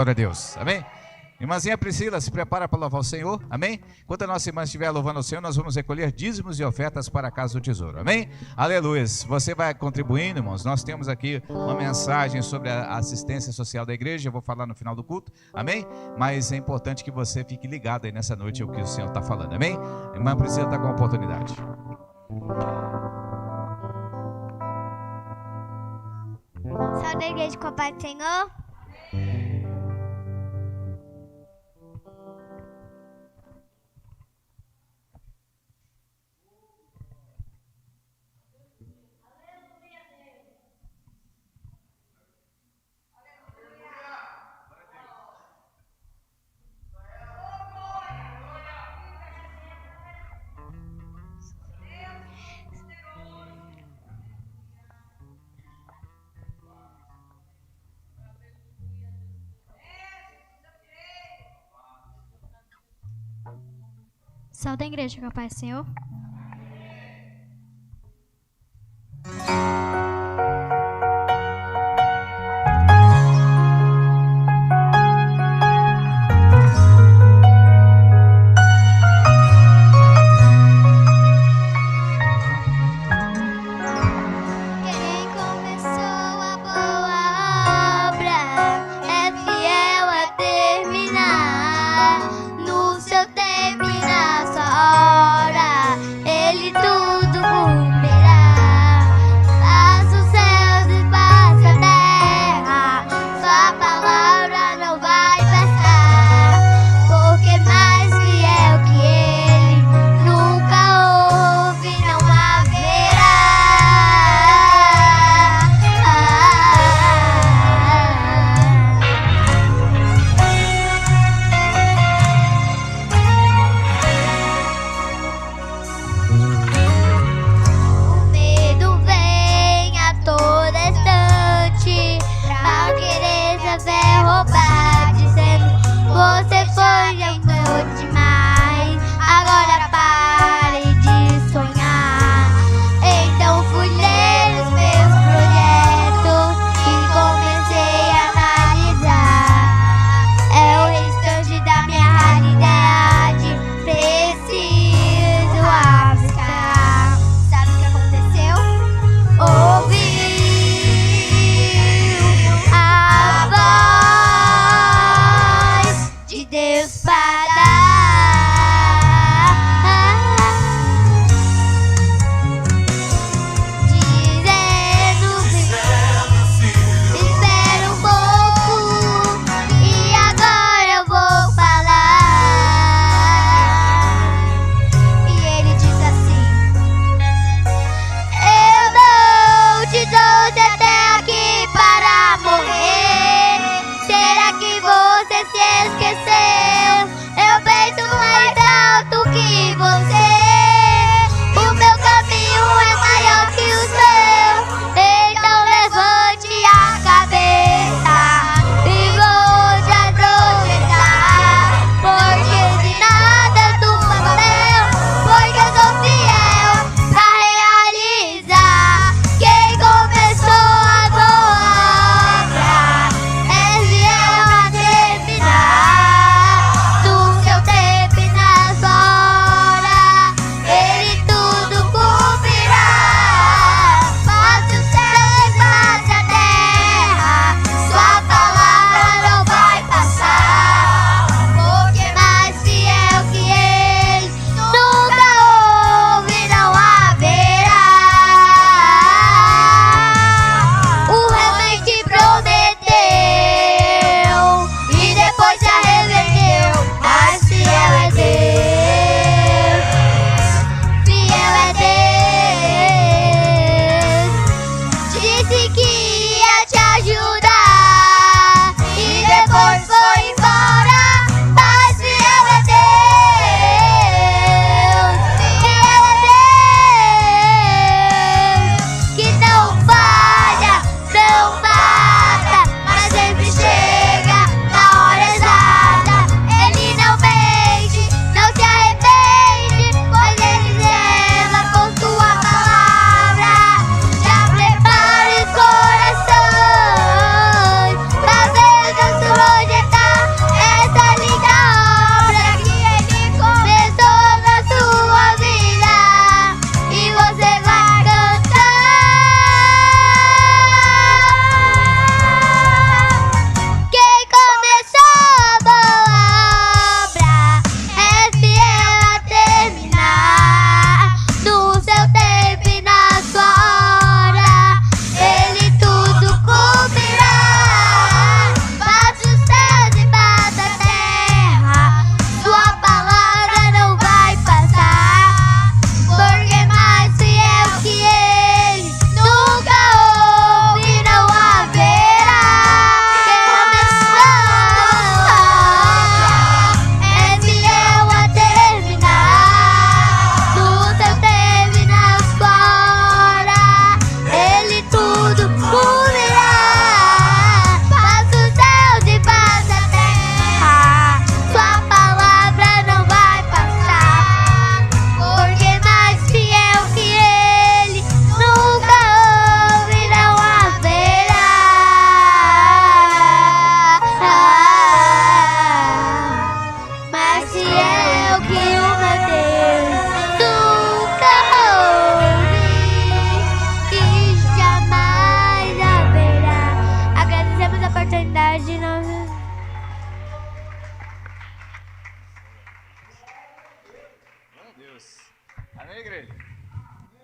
Glória a Deus, amém? Irmãzinha Priscila, se prepara para louvar o Senhor, amém? Enquanto a nossa irmã estiver louvando o Senhor, nós vamos recolher dízimos e ofertas para a casa do tesouro, amém? Aleluia, você vai contribuindo, irmãos. Nós temos aqui uma mensagem sobre a assistência social da igreja, eu vou falar no final do culto, amém? Mas é importante que você fique ligado aí nessa noite ao que o Senhor está falando, amém? A irmã Priscila está com a oportunidade. Salve da igreja com a paz do Senhor. Salve da igreja com a paz do Senhor. Deus.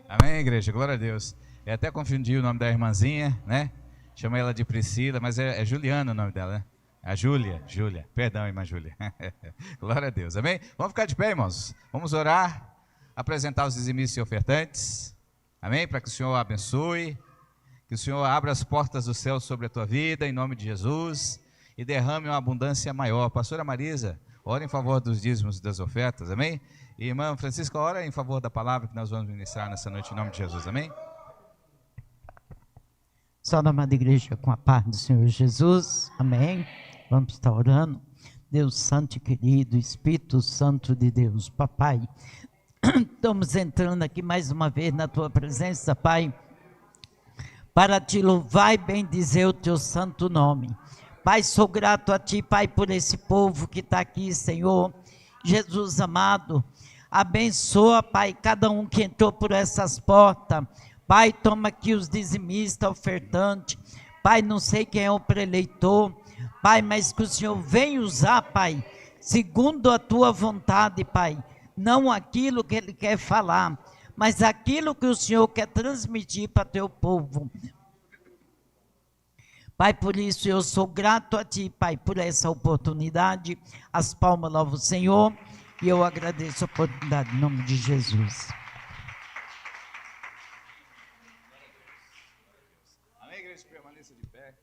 Amém, igreja? Glória a Deus. Eu até confundi o nome da irmãzinha, né? Chama ela de Priscila, mas é Juliana o nome dela, né? A Júlia. Perdão, irmã Júlia. Glória a Deus, amém? Vamos ficar de pé, irmãos. Vamos orar, apresentar os dizimistas e ofertantes, amém? Para que o Senhor abençoe, que o Senhor abra as portas do céu sobre a tua vida, em nome de Jesus, e derrame uma abundância maior. Pastora Marisa, ora em favor dos dízimos e das ofertas, amém? E irmã Francisca, ora em favor da palavra que nós vamos ministrar nessa noite, em nome de Jesus, amém? Salve, amada igreja, com a paz do Senhor Jesus, amém? Vamos estar orando. Deus santo e querido, Espírito Santo de Deus, papai, estamos entrando aqui mais uma vez na tua presença, pai, para te louvar e bendizer o teu santo nome. Pai, sou grato a ti, pai, por esse povo que está aqui, Senhor. Jesus amado, abençoa, pai, cada um que entrou por essas portas. Pai, toma aqui os dizimistas, ofertantes. Pai, não sei quem é o preleitor. Pai, mas que o Senhor venha usar, pai, segundo a tua vontade, pai. Não aquilo que Ele quer falar, mas aquilo que o Senhor quer transmitir para teu povo. Pai, por isso eu sou grato a ti, pai, por essa oportunidade. As palmas louvam o Senhor e eu agradeço a oportunidade em nome de Jesus. Amém, igreja? Permaneça de pé.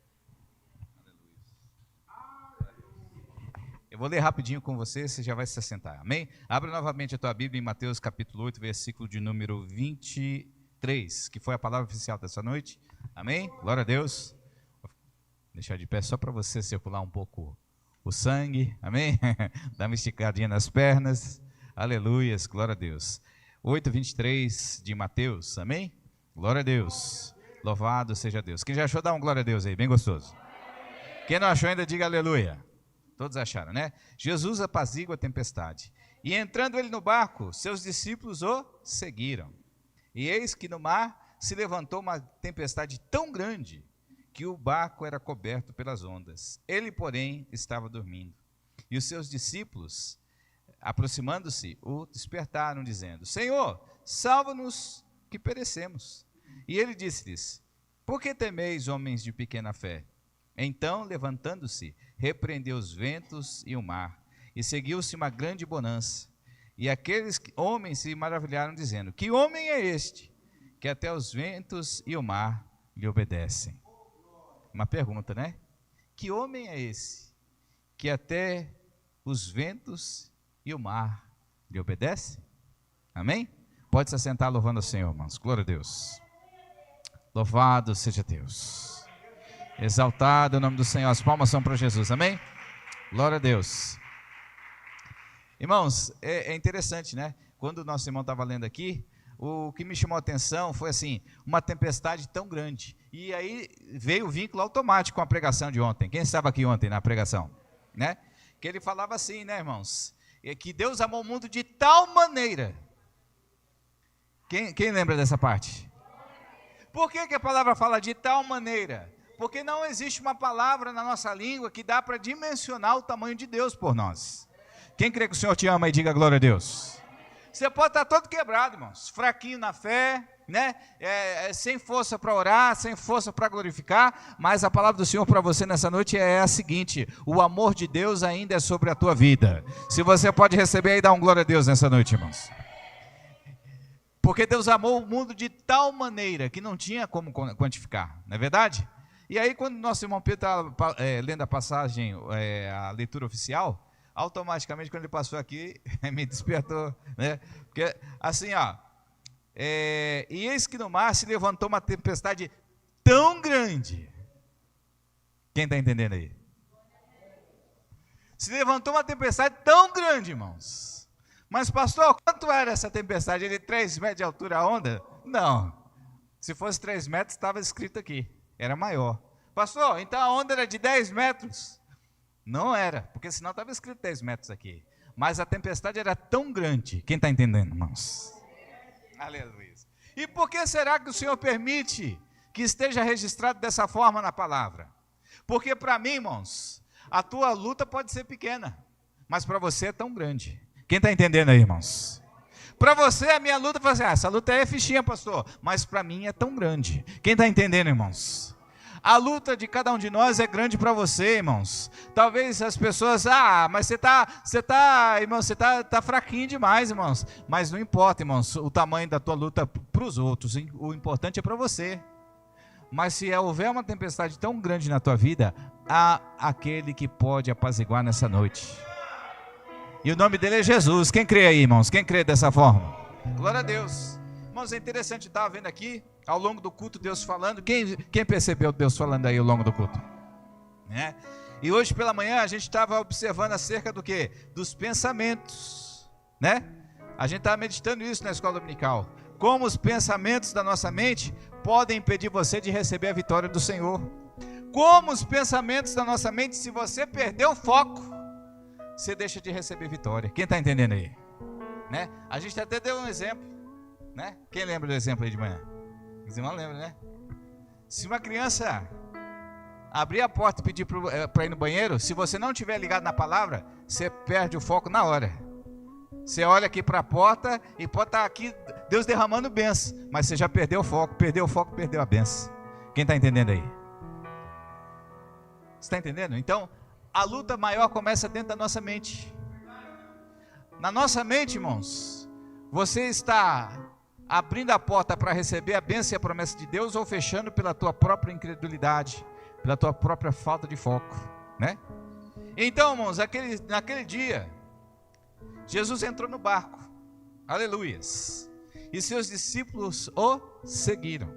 Eu vou ler rapidinho com você já vai se assentar, amém? Abre novamente a tua Bíblia em Mateus capítulo 8, versículo de número 23, que foi a palavra oficial dessa noite, amém? Glória a Deus. Vou deixar de pé só para você circular um pouco o sangue, amém? Dá uma esticadinha nas pernas, aleluias, glória a Deus. 8:23 de Mateus, amém? Glória a Deus, louvado seja Deus. Quem já achou, dá um glória a Deus aí, bem gostoso. Quem não achou ainda, diga aleluia. Todos acharam, né? Jesus apazigua a tempestade. E entrando ele no barco, seus discípulos o seguiram. E eis que no mar se levantou uma tempestade tão grande que o barco era coberto pelas ondas. Ele, porém, estava dormindo. E os seus discípulos, aproximando-se, o despertaram, dizendo: Senhor, salva-nos que perecemos. E ele disse-lhes: Por que temeis, homens de pequena fé? Então, levantando-se, repreendeu os ventos e o mar, e seguiu-se uma grande bonança. E aqueles homens se maravilharam, dizendo: Que homem é este, que até os ventos e o mar lhe obedecem? Uma pergunta, né? Que homem é esse, que até os ventos e o mar lhe obedecem? Amém? Pode se assentar louvando o Senhor, irmãos. Glória a Deus. Louvado seja Deus. Exaltado o nome do Senhor. As palmas são para Jesus, amém? Glória a Deus. Irmãos, é interessante, né? Quando o nosso irmão estava lendo aqui, o que me chamou a atenção foi assim, uma tempestade tão grande. E aí veio o vínculo automático com a pregação de ontem. Quem estava aqui ontem na pregação? Né? Que ele falava assim, né, irmãos? Que Deus amou o mundo de tal maneira. Quem lembra dessa parte? Por que a palavra fala de tal maneira? Porque não existe uma palavra na nossa língua que dá para dimensionar o tamanho de Deus por nós. Quem crê que o Senhor te ama e diga glória a Deus? Você pode estar todo quebrado, irmãos, fraquinho na fé, né? Sem força para orar, sem força para glorificar, mas a palavra do Senhor para você nessa noite é a seguinte: o amor de Deus ainda é sobre a tua vida. Se você pode receber aí, dá um glória a Deus nessa noite, irmãos. Porque Deus amou o mundo de tal maneira que não tinha como quantificar, não é verdade? E aí, quando nosso irmão Pedro estava lendo a passagem, a leitura oficial, automaticamente, quando ele passou aqui, me despertou, né? Porque, assim, ó, e eis que no mar se levantou uma tempestade tão grande. Quem está entendendo aí? Se levantou uma tempestade tão grande, irmãos. Mas, pastor, quanto era essa tempestade? Ele 3 metros de altura a onda? Não. Se fosse 3 metros, estava escrito aqui. Era maior. Pastor, então a onda era de 10 metros? Não era, porque senão estava escrito 10 metros aqui. Mas a tempestade era tão grande. Quem está entendendo, irmãos? Aleluia. E por que será que o Senhor permite que esteja registrado dessa forma na palavra? Porque para mim, irmãos, a tua luta pode ser pequena, mas para você é tão grande. Quem está entendendo aí, irmãos? Para você, a minha luta, assim, essa luta é fichinha, pastor, mas para mim é tão grande. Quem está entendendo, irmãos? A luta de cada um de nós é grande para você, irmãos. Talvez as pessoas, mas você tá fraquinho demais, irmãos. Mas não importa, irmãos, o tamanho da tua luta para os outros. O importante é para você. Mas se houver uma tempestade tão grande na tua vida, há aquele que pode apaziguar nessa noite. E o nome dele é Jesus. Quem crê aí, irmãos? Quem crê dessa forma? Glória a Deus. Irmãos, é interessante estar vendo aqui, ao longo do culto, Deus falando. Quem percebeu Deus falando aí ao longo do culto? E hoje pela manhã a gente estava observando acerca do quê? Dos pensamentos, né? A gente estava meditando isso na escola dominical. Como os pensamentos da nossa mente podem impedir você de receber a vitória do Senhor. Como os pensamentos da nossa mente, se você perder o foco, você deixa de receber vitória. Quem está entendendo aí? Né? A gente até deu um exemplo, né? Quem lembra do exemplo aí de manhã? Os irmãos lembram, né? Se uma criança abrir a porta e pedir para ir no banheiro, se você não estiver ligado na palavra, você perde o foco na hora. Você olha aqui para a porta e pode estar aqui Deus derramando bênção, mas você já perdeu o foco, perdeu a bênção. Quem está entendendo aí? Você está entendendo? Então, a luta maior começa dentro da nossa mente. Na nossa mente, irmãos, você está abrindo a porta para receber a bênção e a promessa de Deus, ou fechando pela tua própria incredulidade, pela tua própria falta de foco, né? Então, irmãos, naquele dia, Jesus entrou no barco, aleluias, e seus discípulos o seguiram,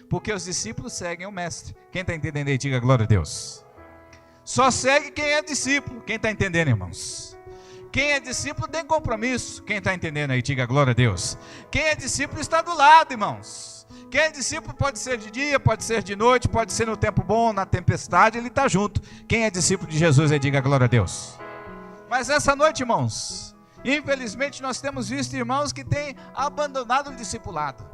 porque os discípulos seguem o mestre. Quem está entendendo aí, diga glória a Deus. Só segue quem é discípulo. Quem está entendendo, irmãos? Quem é discípulo tem compromisso. Quem está entendendo aí, diga glória a Deus. Quem é discípulo está do lado, irmãos. Quem é discípulo pode ser de dia, pode ser de noite, pode ser no tempo bom, na tempestade, ele está junto. Quem é discípulo de Jesus aí, diga glória a Deus. Mas essa noite, irmãos, infelizmente nós temos visto irmãos que têm abandonado o discipulado,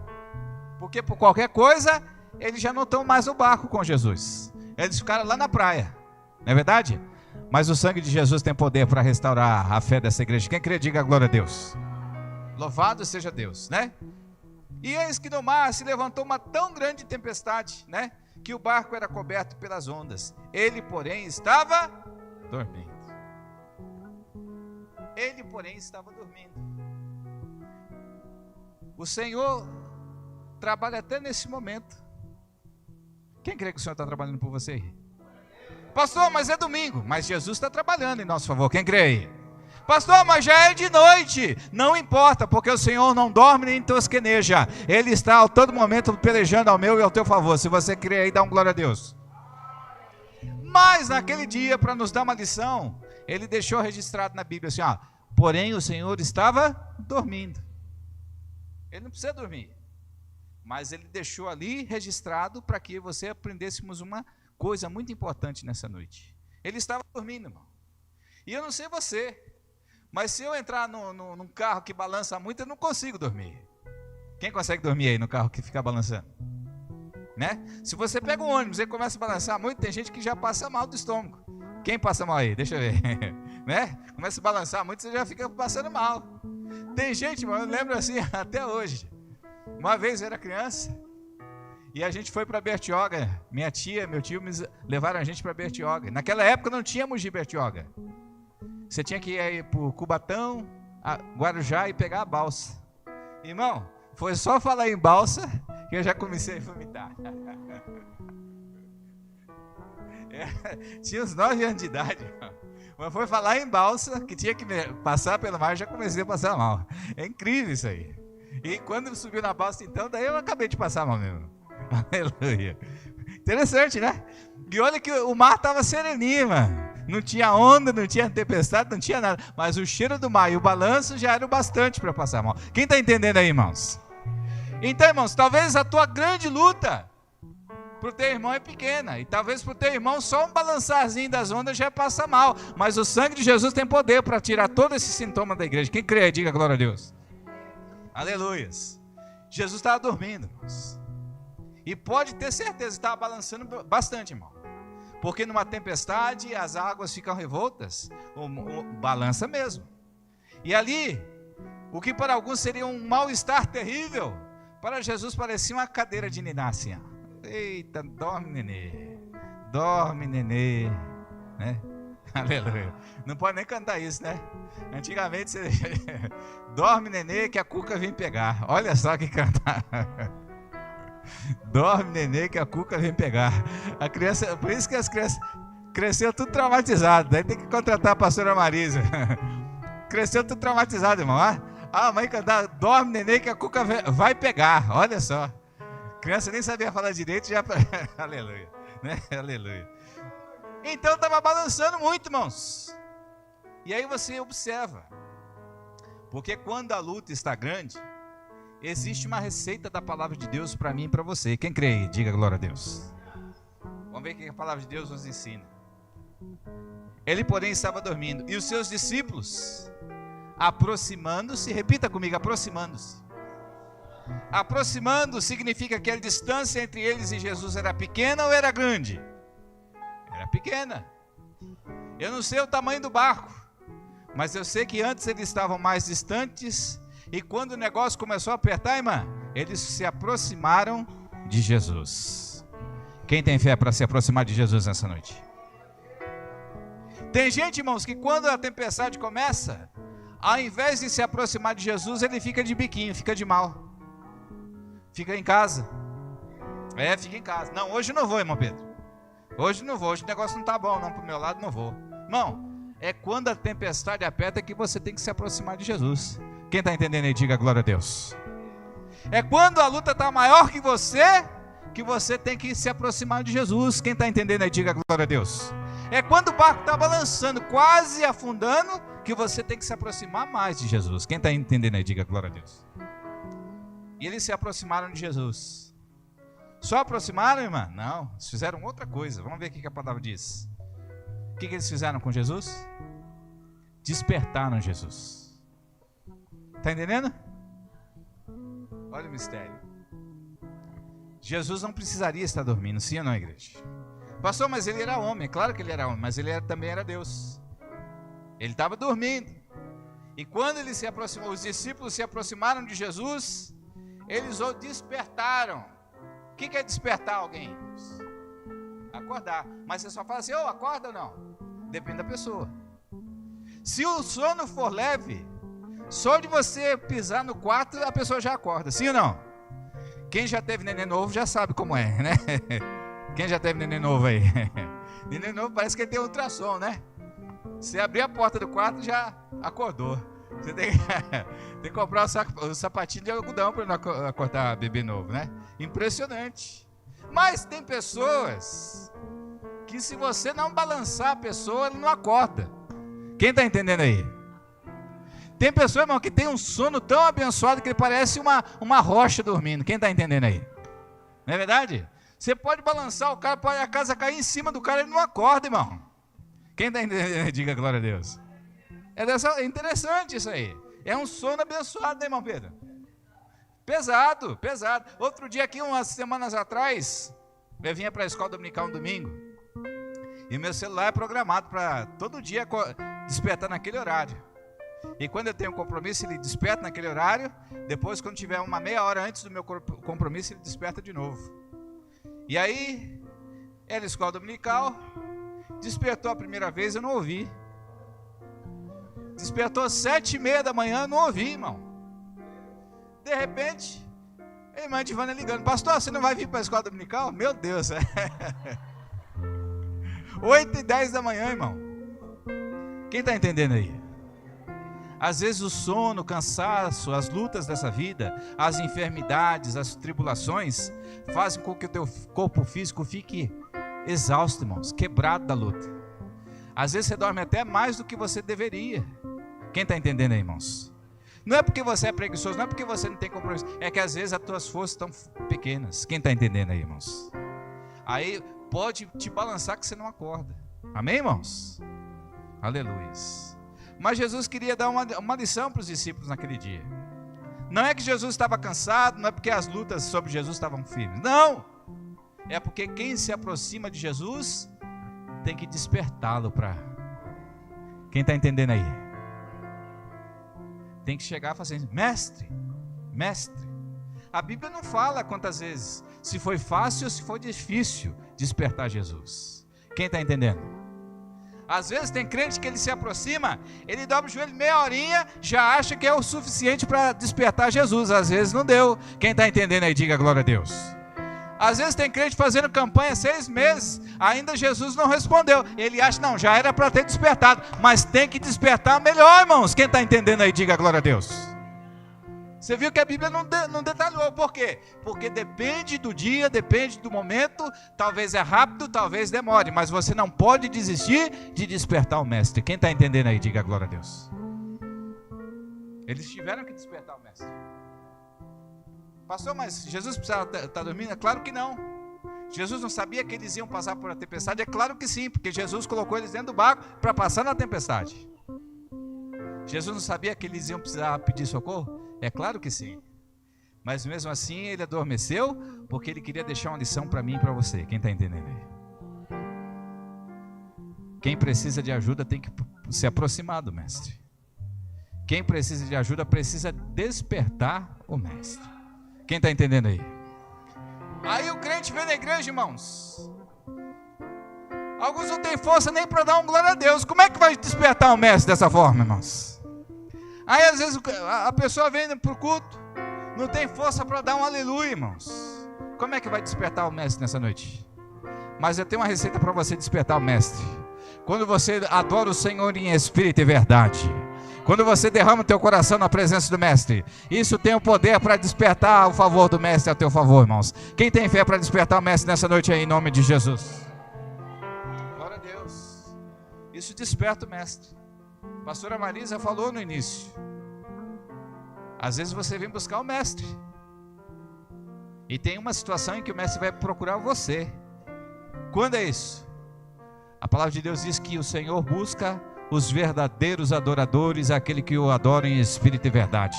porque por qualquer coisa eles já não estão mais no barco com Jesus, eles ficaram lá na praia, não é verdade? Mas o sangue de Jesus tem poder para restaurar a fé dessa igreja. Quem crê, diga glória a Deus. Louvado seja Deus, né? E eis que no mar se levantou uma tão grande tempestade, né, que o barco era coberto pelas ondas. Ele, porém, estava dormindo. Ele, porém, estava dormindo. O Senhor trabalha até nesse momento. Quem crê que o Senhor está trabalhando por você aí? Pastor, mas é domingo. Mas Jesus está trabalhando em nosso favor. Quem crê aí? Pastor, mas já é de noite. Não importa, porque o Senhor não dorme nem tosqueneja. Ele está a todo momento pelejando ao meu e ao teu favor. Se você crê aí, dá um glória a Deus. Mas naquele dia, para nos dar uma lição, ele deixou registrado na Bíblia assim, ó, porém o Senhor estava dormindo. Ele não precisa dormir, mas ele deixou ali registrado para que você aprendêssemos uma coisa muito importante nessa noite. Ele estava dormindo, irmão. E eu não sei você, mas se eu entrar num carro que balança muito, eu não consigo dormir. Quem consegue dormir aí no carro que fica balançando? Né? Se você pega um ônibus e começa a balançar muito, tem gente que já passa mal do estômago. Quem passa mal aí? Deixa eu ver. Né? Começa a balançar muito, você já fica passando mal. Tem gente, mano, eu lembro assim até hoje. Uma vez eu era criança e a gente foi para Bertioga. Minha tia, meu tio levaram a gente para Bertioga. Naquela época não tínhamos de Bertioga. Você tinha que ir para o Cubatão, Guarujá e pegar a balsa. Irmão, foi só falar em balsa que eu já comecei a vomitar. Tinha uns 9 anos de idade, mas foi falar em balsa, que tinha que passar pelo mar, eu já comecei a passar mal. É incrível isso aí. E quando subiu na balsa, então, daí eu acabei de passar mal mesmo. Aleluia. Interessante, né? E olha que o mar estava sereninho, mano. Não tinha onda, não tinha tempestade, não tinha nada. Mas o cheiro do mar e o balanço já era o bastante para passar mal. Quem está entendendo aí, irmãos? Então, irmãos, talvez a tua grande luta para o teu irmão é pequena, e talvez para o teu irmão só um balançarzinho das ondas já passa mal, mas o sangue de Jesus tem poder para tirar todo esse sintoma da igreja. Quem crê, diga glória a Deus. Aleluias. Jesus estava dormindo, irmãos, e pode ter certeza, estava balançando bastante, irmão, porque numa tempestade as águas ficam revoltas, balança mesmo, e ali O que para alguns seria um mal-estar terrível, para Jesus parecia uma cadeira de ninar assim, ó. Eita, dorme nenê, né? Aleluia. Não pode nem cantar isso, né? Antigamente você dorme nenê que a cuca vem pegar. Olha só que cantar. Dorme nenê que a cuca vem pegar. A criança, por isso que as crianças cresceu tudo traumatizado. Daí tem que contratar a pastora Marisa. Cresceu tudo traumatizado, irmão. A mãe cantava, dorme nenê que a cuca vai pegar. Olha só. Criança nem sabia falar direito, já. Aleluia, né? Aleluia. Então estava balançando muito, irmãos. E aí você observa. Porque quando a luta está grande, existe uma receita da palavra de Deus para mim e para você. Quem crê aí? Diga glória a Deus. Vamos ver o que a palavra de Deus nos ensina. Ele, porém, estava dormindo. E os seus discípulos, aproximando-se, repita comigo, aproximando-se. Aproximando significa que a distância entre eles e Jesus era pequena ou era grande? Era pequena. Eu não sei o tamanho do barco, mas eu sei que antes eles estavam mais distantes. E quando o negócio começou a apertar, irmã, eles se aproximaram de Jesus. Quem tem fé para se aproximar de Jesus nessa noite? Tem gente, irmãos, que quando a tempestade começa, ao invés de se aproximar de Jesus, ele fica de biquinho, fica de mal. Fica em casa. Fica em casa. Não, hoje não vou, irmão Pedro. Hoje não vou, hoje o negócio não está bom, não, para o meu lado não vou. Irmão, é quando a tempestade aperta que você tem que se aproximar de Jesus. Quem está entendendo aí, diga glória a Deus. É quando a luta está maior que você tem que se aproximar de Jesus. Quem está entendendo aí, diga glória a Deus. É quando o barco está balançando, quase afundando, que você tem que se aproximar mais de Jesus. Quem está entendendo aí, diga glória a Deus. E eles se aproximaram de Jesus. Só aproximaram, irmã? Não, eles fizeram outra coisa. Vamos ver o que a palavra diz. O que eles fizeram com Jesus? Despertaram Jesus. Está entendendo? Olha o mistério. Jesus não precisaria estar dormindo, sim ou não, igreja? Pastor, mas ele era homem. Claro que ele era homem, mas ele também era Deus. Ele estava dormindo. E quando ele se aproximou, os discípulos se aproximaram de Jesus, eles o despertaram. O que é despertar alguém? Acordar. Mas você só fala assim, acorda ou não? Depende da pessoa. Se o sono for leve, só de você pisar no quarto, a pessoa já acorda, sim ou não? Quem já teve neném novo já sabe como é, né? Quem já teve neném novo aí? Neném novo parece que ele tem ultrassom, né? Você abrir a porta do quarto, já acordou. Você tem que comprar o sapatinho de algodão para não acordar bebê novo, né? Impressionante. Mas tem pessoas que se você não balançar a pessoa, ele não acorda. Quem está entendendo aí? Tem pessoa, irmão, que tem um sono tão abençoado que ele parece uma rocha dormindo. Quem está entendendo aí? Não é verdade? Você pode balançar o cara, pode a casa cair em cima do cara, ele não acorda, irmão. Quem está entendendo? Diga glória a Deus. É interessante isso aí. É um sono abençoado, né, irmão Pedro? Pesado, pesado. Outro dia aqui, umas semanas atrás, eu vinha para a escola dominical um domingo. E meu celular é programado para todo dia despertar naquele horário. E quando eu tenho um compromisso, ele desperta naquele horário. Depois, quando tiver uma meia hora antes do meu compromisso, ele desperta de novo. E aí, era a escola dominical. Despertou a primeira vez, eu não ouvi. Despertou 7h30 da manhã, eu não ouvi, irmão. De repente, a irmã Divana ligando: pastor, você não vai vir para a escola dominical? Meu Deus. 8h10 da manhã, irmão. Quem está entendendo aí? Às vezes o sono, o cansaço, as lutas dessa vida, as enfermidades, as tribulações, fazem com que o teu corpo físico fique exausto, irmãos, quebrado da luta. Às vezes você dorme até mais do que você deveria. Quem está entendendo aí, irmãos? Não é porque você é preguiçoso, não é porque você não tem compromisso, é que às vezes as tuas forças estão pequenas. Quem está entendendo aí, irmãos? Aí pode te balançar que você não acorda. Amém, irmãos? Aleluia. Mas Jesus queria dar uma lição para os discípulos naquele dia. Não é que Jesus estava cansado, não é porque as lutas sobre Jesus estavam firmes. Não! É porque quem se aproxima de Jesus tem que despertá-lo para... Quem está entendendo aí? tem que chegar e falar assim: mestre, mestre. A Bíblia não fala quantas vezes, se foi fácil ou se foi difícil despertar Jesus. Quem está entendendo? Às vezes tem crente que ele se aproxima, ele dobra o joelho meia horinha, já acha que é o suficiente para despertar Jesus. Às vezes não deu. Quem está entendendo aí, diga glória a Deus. Às vezes tem crente fazendo campanha 6 meses, ainda Jesus não respondeu. Ele acha, não, já era para ter despertado, mas tem que despertar melhor, irmãos. Quem está entendendo aí, diga glória a Deus. Você viu que a Bíblia não detalhou. Por quê? Porque depende do dia, depende do momento. Talvez é rápido, talvez demore, mas você não pode desistir de despertar o mestre. Quem está entendendo aí, diga glória a Deus. Eles tiveram que despertar o mestre. Pastor, mas Jesus precisava estar dormindo? É claro que não. Jesus não sabia que eles iam passar por uma tempestade? É claro que sim, porque Jesus colocou eles dentro do barco para passar na tempestade. Jesus não sabia que eles iam precisar pedir socorro? É claro que sim. Mas mesmo assim ele adormeceu, porque ele queria deixar uma lição para mim e para você. Quem está entendendo aí? Quem precisa de ajuda tem que se aproximar do mestre. Quem precisa de ajuda precisa despertar o mestre. Quem está entendendo aí? Aí o crente vem na igreja, irmãos. Alguns não têm força nem para dar um glória a Deus. Como é que vai despertar o mestre dessa forma, irmãos? Aí às vezes a pessoa vem para o culto, não tem força para dar um aleluia, irmãos. Como é que vai despertar o mestre nessa noite? Mas eu tenho uma receita para você despertar o mestre. Quando você adora o Senhor em espírito e verdade, quando você derrama o teu coração na presença do mestre, isso tem o poder para despertar o favor do mestre a teu favor, irmãos. Quem tem fé para despertar o mestre nessa noite aí, em nome de Jesus? Glória a Deus. Isso desperta o mestre. A pastora Marisa falou no início. Às vezes você vem buscar o mestre, e tem uma situação em que o mestre vai procurar você. Quando é isso? A palavra de Deus diz que o Senhor busca os verdadeiros adoradores, aquele que o adora em espírito e verdade.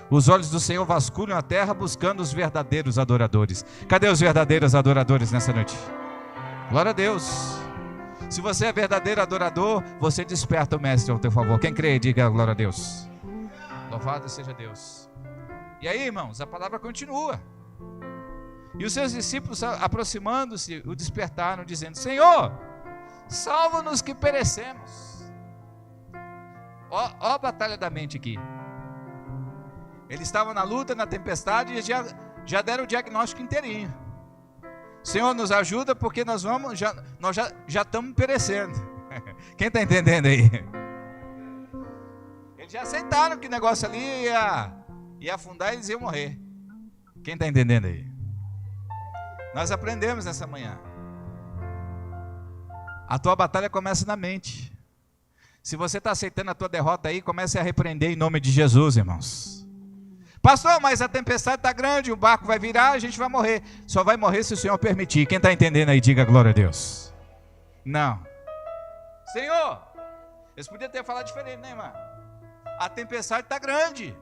Os olhos do Senhor vasculham a terra buscando os verdadeiros adoradores. Cadê os verdadeiros adoradores nessa noite? Glória a Deus. Se você é verdadeiro adorador, você desperta o mestre ao teu favor. Quem crê, diga glória a Deus. Louvado seja Deus. E aí, irmãos, a palavra continua. E os seus discípulos, aproximando-se, o despertaram, dizendo: Senhor, salva-nos que perecemos. Ó a batalha da mente aqui. Eles estavam na luta, na tempestade, e já deram o diagnóstico inteirinho. Senhor, nos ajuda, porque nós já estamos perecendo. Quem está entendendo aí? Eles já aceitaram que o negócio ali ia afundar e eles iam morrer. Quem está entendendo aí? Nós aprendemos nessa manhã. A tua batalha começa na mente. Se você está aceitando a tua derrota aí, comece a repreender em nome de Jesus, irmãos. Pastor, mas a tempestade está grande, o barco vai virar, a gente vai morrer. Só vai morrer se o Senhor permitir. Quem está entendendo aí, diga glória a Deus. Não. Senhor, eles podiam ter falado diferente, né, irmã? A tempestade está grande,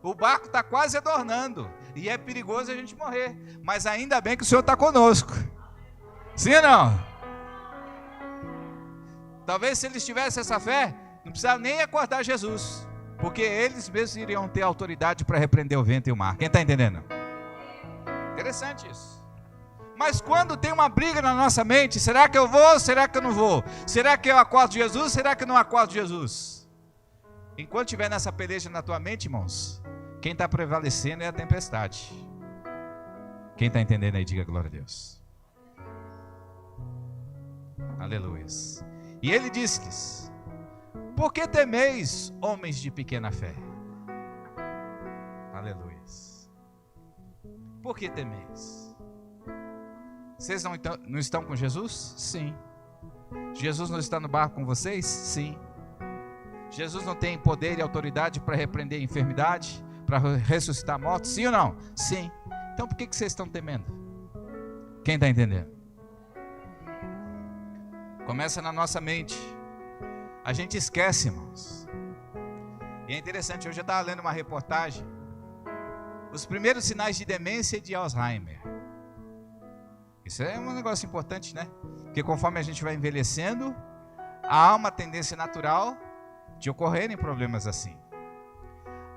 o barco está quase adornando, e é perigoso a gente morrer. Mas ainda bem que o Senhor está conosco. Sim ou não? Talvez se eles tivessem essa fé, não precisava nem acordar Jesus, porque eles mesmos iriam ter autoridade para repreender o vento e o mar. Quem está entendendo? Interessante isso. Mas quando tem uma briga na nossa mente, será que eu vou? Será que eu não vou? Será que eu acordo Jesus? Será que eu não acordo Jesus? Enquanto estiver nessa peleja na tua mente, irmãos, quem está prevalecendo é a tempestade. Quem está entendendo aí, diga glória a Deus. Aleluia. E ele disse-lhes: por que temeis, homens de pequena fé? Aleluia. Por que temeis? Vocês não estão com Jesus? Sim. Jesus não está no barco com vocês? Sim. Jesus não tem poder e autoridade para repreender a enfermidade, para ressuscitar mortos? Sim ou não? Sim. Então por que vocês estão temendo? Quem está entendendo? Começa na nossa mente. A gente esquece, irmãos. E é interessante, hoje eu estava lendo uma reportagem. Os primeiros sinais de demência e de Alzheimer. Isso é um negócio importante, né? Porque conforme a gente vai envelhecendo, há uma tendência natural de ocorrerem problemas assim.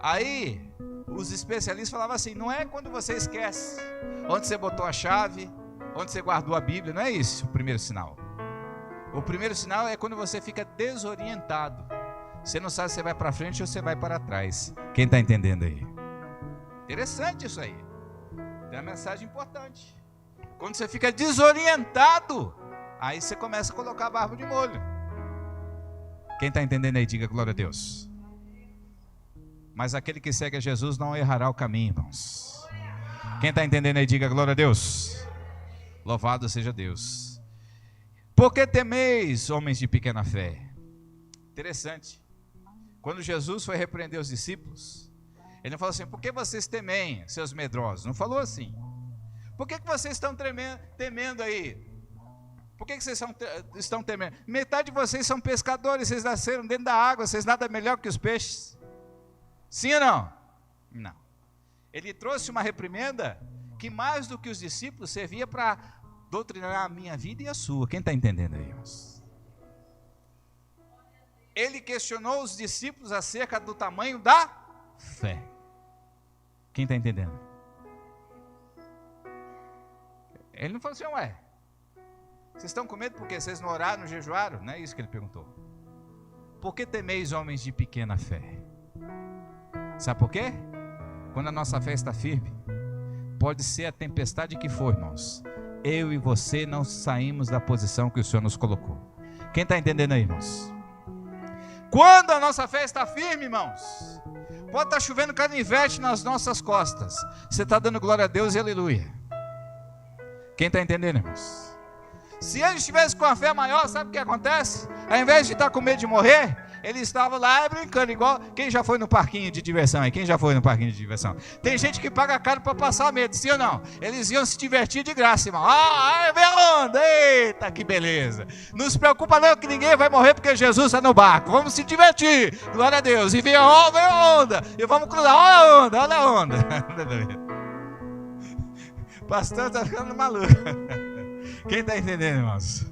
Aí, os especialistas falavam assim, não é quando você esquece onde você botou a chave, onde você guardou a Bíblia, não é isso o primeiro sinal. O primeiro sinal é quando você fica desorientado. Você não sabe se você vai para frente ou se você vai para trás. Quem está entendendo aí? Interessante isso aí. Tem uma mensagem importante. Quando você fica desorientado, aí você começa a colocar a barba de molho. Quem está entendendo aí, diga glória a Deus. Mas aquele que segue a Jesus não errará o caminho, irmãos. Quem está entendendo aí, diga glória a Deus. Louvado seja Deus. Por que temeis, homens de pequena fé? Interessante. Quando Jesus foi repreender os discípulos, ele não falou assim, por que vocês temem, seus medrosos? Não falou assim. Por que vocês estão temendo aí? Por que vocês estão temendo? Metade de vocês são pescadores, vocês nasceram dentro da água, vocês nada melhor que os peixes. Sim ou não? Não. Ele trouxe uma reprimenda que mais do que os discípulos servia para doutrinar a minha vida e a sua. Quem está entendendo aí, irmãos? Ele questionou os discípulos acerca do tamanho da fé. Quem está entendendo? Ele não falou assim, ué, vocês estão com medo porque vocês não oraram, não jejuaram? Não é isso que ele perguntou. Por que temeis, homens de pequena fé? Sabe por quê? Quando a nossa fé está firme, pode ser a tempestade que for, irmãos, eu e você não saímos da posição que o Senhor nos colocou. Quem está entendendo aí, irmãos? Quando a nossa fé está firme, irmãos, pode estar chovendo canivete nas nossas costas, você está dando glória a Deus e aleluia. Quem está entendendo, irmãos? Se ele estivesse com a fé maior, sabe o que acontece? Ao invés de estar com medo de morrer, ele estava lá brincando, igual quem já foi no parquinho de diversão aí? Quem já foi no parquinho de diversão? Tem gente que paga caro para passar medo, sim ou não? Eles iam se divertir de graça, irmão. Vem a onda, eita, que beleza. Não se preocupa não que ninguém vai morrer porque Jesus está no barco. Vamos se divertir, glória a Deus. E vem a onda, e vamos cruzar, olha a onda. O pastor está ficando maluco. Quem está entendendo, irmãos?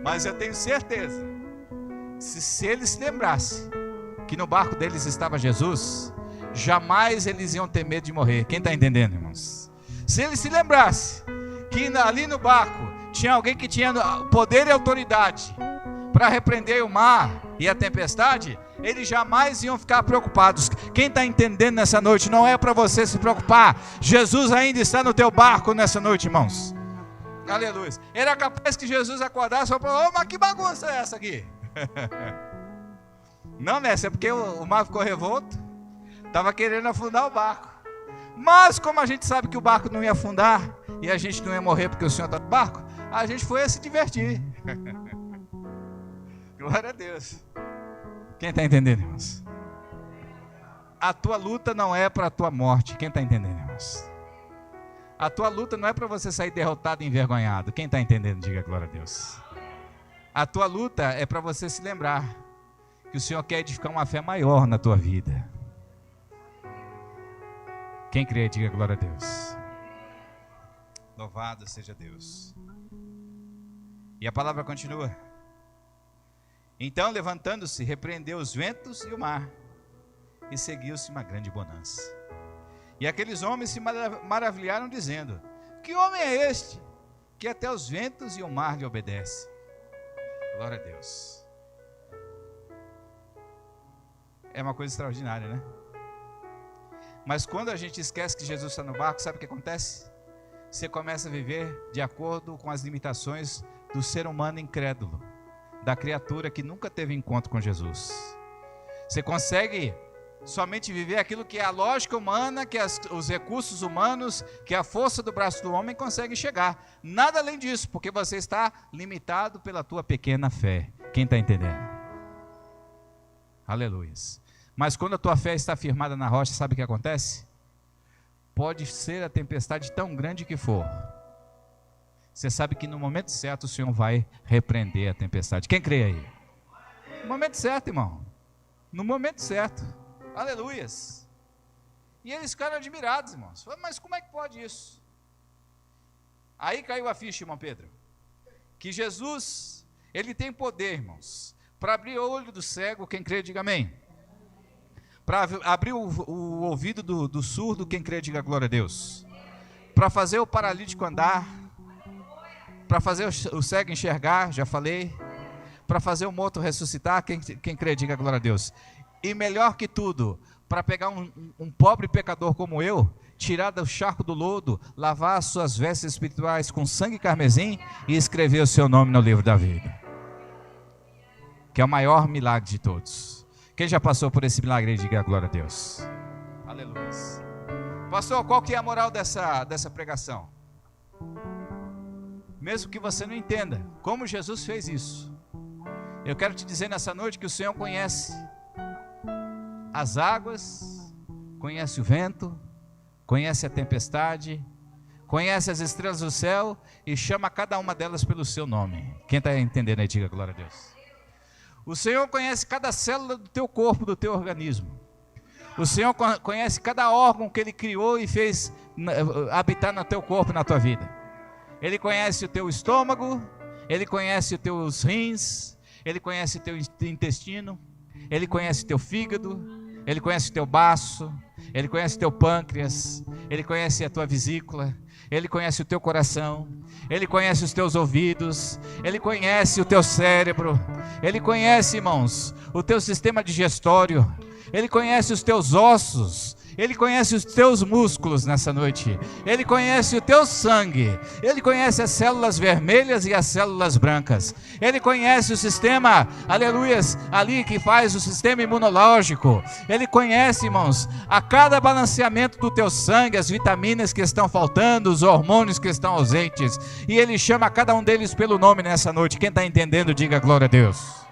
Mas eu tenho certeza, se eles se lembrassem que no barco deles estava Jesus, jamais eles iam ter medo de morrer. Quem está entendendo, irmãos? Se eles se lembrassem que ali no barco tinha alguém que tinha poder e autoridade para repreender o mar e a tempestade, eles jamais iam ficar preocupados. Quem está entendendo nessa noite? Não é para você se preocupar. Jesus ainda está no teu barco nessa noite, irmãos. Aleluia. Era capaz que Jesus acordasse e falasse, mas que bagunça é essa aqui? Não, Messi, é porque o mar ficou revolto, estava querendo afundar o barco. Mas como a gente sabe que o barco não ia afundar e a gente não ia morrer porque o Senhor está no barco, a gente foi a se divertir. Glória a Deus. Quem está entendendo, irmãos? A tua luta não é para a tua morte. Quem está entendendo, irmãos? A tua luta não é para você sair derrotado e envergonhado. Quem está entendendo, diga glória a Deus. A tua luta é para você se lembrar que o Senhor quer edificar uma fé maior na tua vida. Quem crê, diga glória a Deus. Louvado seja Deus. E a palavra continua. Então, levantando-se, repreendeu os ventos e o mar, e seguiu-se uma grande bonança. E aqueles homens se maravilharam, dizendo, que homem é este, que até os ventos e o mar lhe obedecem? Glória a Deus. É uma coisa extraordinária, né? Mas quando a gente esquece que Jesus está no barco, sabe o que acontece? Você começa a viver de acordo com as limitações do ser humano incrédulo, da criatura que nunca teve encontro com Jesus. Você consegue somente viver aquilo que é a lógica humana, que os recursos humanos, que a força do braço do homem consegue chegar. Nada além disso, porque você está limitado pela tua pequena fé. Quem está entendendo? Aleluia. Mas quando a tua fé está firmada na rocha, sabe o que acontece? Pode ser a tempestade tão grande que for. Você sabe que no momento certo o Senhor vai repreender a tempestade. Quem crê aí? No momento certo, irmão. No momento certo. Aleluias. E eles ficaram admirados, irmãos. Falaram, mas como é que pode isso? Aí caiu a ficha, irmão Pedro. Que Jesus, ele tem poder, irmãos, para abrir o olho do cego. Quem crê, diga amém. Para abrir o ouvido do surdo, quem crê, diga glória a Deus. Para fazer o paralítico andar. Para fazer o cego enxergar, já falei. Para fazer o morto ressuscitar, quem crê, diga glória a Deus. E melhor que tudo, para pegar um pobre pecador como eu, tirar do charco do lodo, lavar as suas vestes espirituais com sangue carmesim e escrever o seu nome no livro da vida. Que é o maior milagre de todos. Quem já passou por esse milagre, diga glória a Deus. Aleluia. Pastor, qual que é a moral dessa pregação? Mesmo que você não entenda como Jesus fez isso, eu quero te dizer nessa noite que o Senhor conhece as águas, conhece o vento, conhece a tempestade, conhece as estrelas do céu e chama cada uma delas pelo seu nome. Quem está entendendo aí, diga glória a Deus. O Senhor conhece cada célula do teu corpo, do teu organismo. O Senhor conhece cada órgão que Ele criou e fez habitar no teu corpo, na tua vida. Ele conhece o teu estômago, Ele conhece os teus rins, Ele conhece o teu intestino, Ele conhece o teu fígado, Ele conhece o teu baço, Ele conhece o teu pâncreas, Ele conhece a tua vesícula, Ele conhece o teu coração, Ele conhece os teus ouvidos, Ele conhece o teu cérebro, Ele conhece, irmãos, o teu sistema digestório, Ele conhece os teus ossos, Ele conhece os teus músculos nessa noite, Ele conhece o teu sangue, Ele conhece as células vermelhas e as células brancas, Ele conhece o sistema, aleluias, ali que faz o sistema imunológico, Ele conhece, irmãos, a cada balanceamento do teu sangue, as vitaminas que estão faltando, os hormônios que estão ausentes, e Ele chama cada um deles pelo nome nessa noite. Quem está entendendo, diga glória a Deus.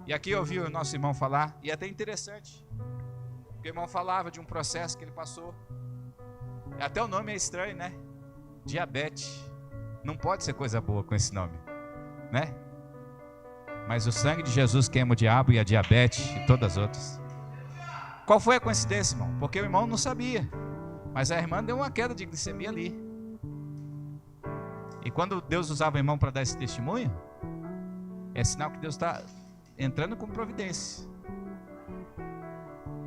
E aqui eu ouvi o nosso irmão falar, e é até interessante, porque o irmão falava de um processo que ele passou. Até o nome é estranho, né? Diabetes. Não pode ser coisa boa com esse nome, né? Mas o sangue de Jesus queima o diabo e a diabetes e todas as outras. Qual foi a coincidência, irmão? Porque o irmão não sabia, mas a irmã deu uma queda de glicemia ali. E quando Deus usava o irmão para dar esse testemunho, é sinal que Deus está entrando com providência.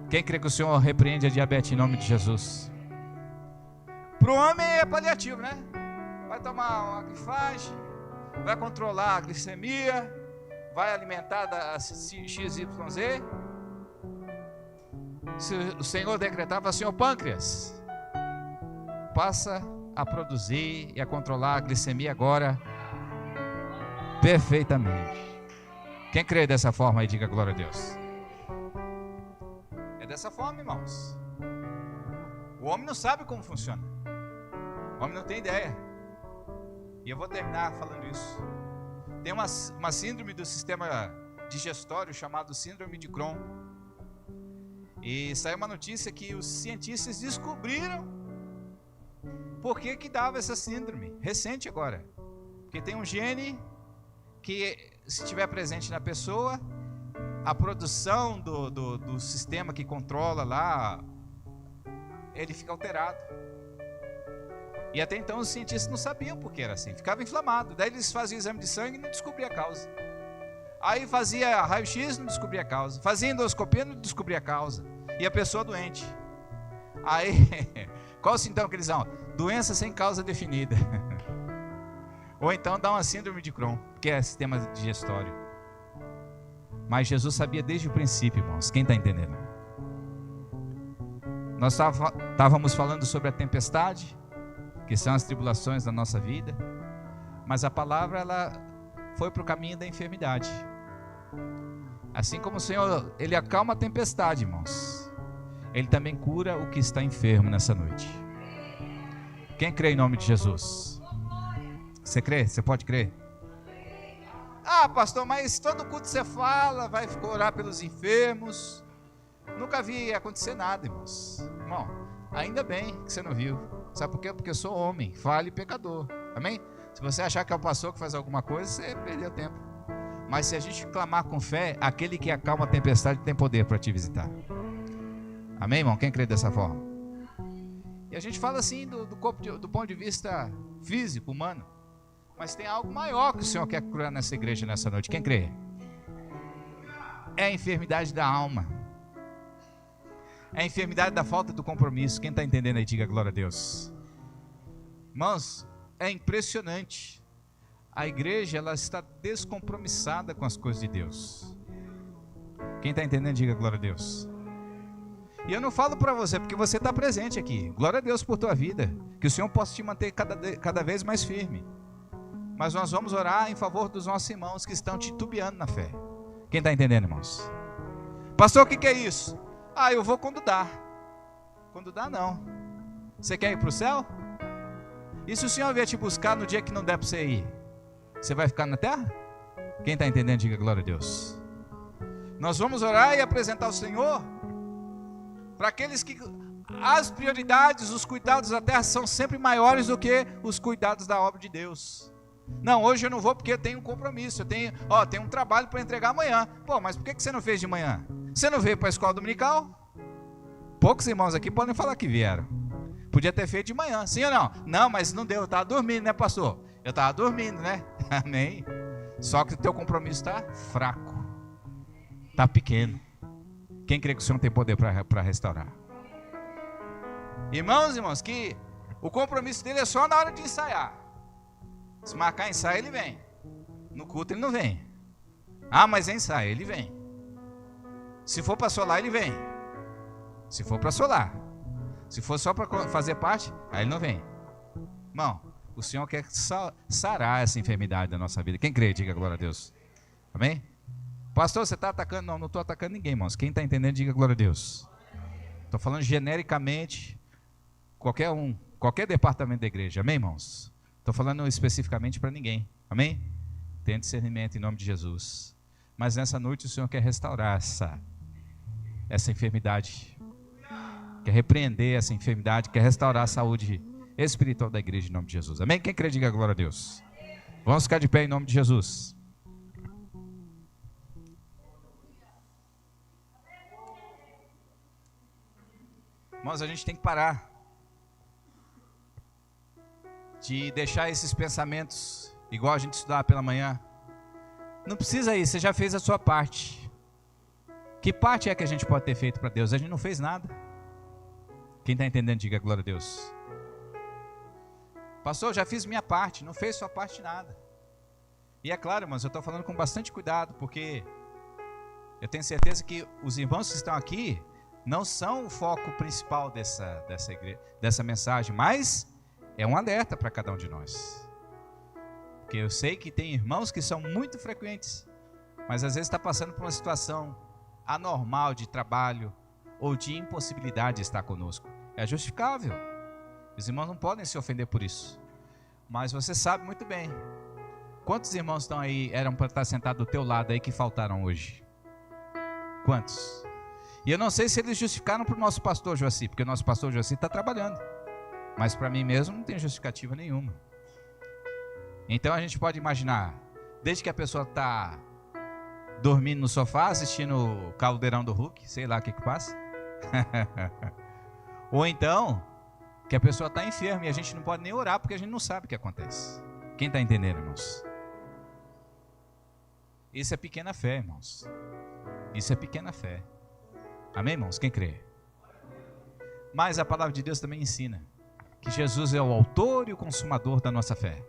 Quem crê que o Senhor repreende a diabetes em nome de Jesus? Para o homem é paliativo, né? Vai tomar uma glifagem, vai controlar a glicemia, vai alimentar da XYZ. Se o Senhor decretava assim, o pâncreas passa a produzir e a controlar a glicemia agora perfeitamente. Quem crê dessa forma aí, diga glória a Deus. É dessa forma, irmãos. O homem não sabe como funciona. O homem não tem ideia. E eu vou terminar falando isso. Tem uma síndrome do sistema digestório chamado síndrome de Crohn. E saiu uma notícia que os cientistas descobriram por que dava essa síndrome. Recente agora. Porque tem um gene que, se estiver presente na pessoa, a produção do sistema que controla lá, ele fica alterado. E até então os cientistas não sabiam por que era assim, ficava inflamado. Daí eles faziam exame de sangue e não descobriam a causa. Aí fazia raio-x, não descobria a causa. Fazia endoscopia, não descobria a causa. E a pessoa doente. Aí, qual o sintoma que eles dão? Doença sem causa definida. Ou então dá uma síndrome de Crohn, que é sistema digestório. Mas Jesus sabia desde o princípio, irmãos. Quem está entendendo? Nós estávamos falando sobre a tempestade, que são as tribulações da nossa vida. Mas a palavra, ela foi para o caminho da enfermidade. Assim como o Senhor, Ele acalma a tempestade, irmãos, Ele também cura o que está enfermo nessa noite. Quem crê em nome de Jesus? Você crê? Você pode crer? Ah, pastor, mas todo culto você fala, vai orar pelos enfermos. Nunca vi acontecer nada, irmãos. Irmão, ainda bem que você não viu. Sabe por quê? Porque eu sou homem, falho e pecador. Amém? Se você achar que é o pastor que faz alguma coisa, você perdeu tempo. Mas se a gente clamar com fé, aquele que acalma a tempestade tem poder para te visitar. Amém, irmão? Quem crê dessa forma? E a gente fala assim do ponto de vista físico, humano. Mas tem algo maior que o Senhor quer curar nessa igreja nessa noite. Quem crê? é a enfermidade da alma. É a enfermidade da falta do compromisso. Quem está entendendo aí, diga glória a Deus. Irmãos, é impressionante. A igreja, ela está descompromissada com as coisas de Deus. Quem está entendendo, diga glória a Deus. E eu não falo para você, porque você está presente aqui. Glória a Deus por tua vida. Que o Senhor possa te manter cada vez mais firme. Mas nós vamos orar em favor dos nossos irmãos que estão titubeando na fé. Quem está entendendo, irmãos? Pastor, o que é isso? Ah, eu vou quando dá. Quando dá, não. Você quer ir para o céu? E se o Senhor vier te buscar no dia que não der para você ir? Você vai ficar na terra? Quem está entendendo, diga glória a Deus. Nós vamos orar e apresentar o Senhor para aqueles que as prioridades, os cuidados da terra são sempre maiores do que os cuidados da obra de Deus. Não, hoje eu não vou porque eu tenho um compromisso, eu tenho um trabalho para entregar amanhã. Pô, mas por que você não fez de manhã? Você não veio para a escola dominical? Poucos irmãos aqui podem falar que vieram. Podia ter feito de manhã, sim ou não? Não, mas não deu, eu estava dormindo, né, pastor? Eu estava dormindo, né? Amém? Só que o teu compromisso está fraco, está pequeno. Quem crê que o Senhor tem poder para restaurar? Irmãos, que o compromisso dele é só na hora de ensaiar. Se marcar ensaio, ele vem. No culto, ele não vem. Ah, mas é ensaio, ele vem. Se for para solar, ele vem. Se for para solar. Se for só para fazer parte, aí ele não vem. Irmão, o Senhor quer sarar essa enfermidade da nossa vida. Quem crê, diga glória a Deus. Amém? Pastor, você está atacando? Não estou atacando ninguém, irmãos. Quem está entendendo, diga glória a Deus. Estou falando genericamente, qualquer departamento da igreja. Amém, irmãos? Estou falando especificamente para ninguém. Amém? Tenha discernimento em nome de Jesus. Mas nessa noite o Senhor quer restaurar essa enfermidade. Quer repreender essa enfermidade, quer restaurar a saúde espiritual da igreja em nome de Jesus. Amém? Quem crê, diga glória a Deus. Vamos ficar de pé em nome de Jesus. Irmãos, a gente tem que parar de deixar esses pensamentos igual a gente estudava pela manhã. Não precisa ir, você já fez a sua parte. Que parte é que a gente pode ter feito para Deus? A gente não fez nada. Quem está entendendo, diga glória a Deus. Pastor, já fiz minha parte, não fez sua parte nada. E é claro, irmãos, eu estou falando com bastante cuidado, porque eu tenho certeza que os irmãos que estão aqui não são o foco principal dessa mensagem, mas é um alerta para cada um de nós. Porque eu sei que tem irmãos que são muito frequentes, mas às vezes está passando por uma situação anormal de trabalho ou de impossibilidade de estar conosco. É justificável. Os irmãos não podem se ofender por isso. Mas você sabe muito bem. Quantos irmãos estão aí, eram para estar sentados do teu lado aí que faltaram hoje? Quantos? E eu não sei se eles justificaram para o nosso pastor Joaci, porque o nosso pastor Joaci está trabalhando. Mas para mim mesmo não tem justificativa nenhuma. Então a gente pode imaginar, desde que a pessoa está dormindo no sofá, assistindo o Caldeirão do Hulk, sei lá o que passa. Ou então, que a pessoa está enferma e a gente não pode nem orar, porque a gente não sabe o que acontece. Quem está entendendo, irmãos? Isso é pequena fé, irmãos. Isso é pequena fé. Amém, irmãos? Quem crê? Mas a palavra de Deus também ensina que Jesus é o autor e o consumador da nossa fé.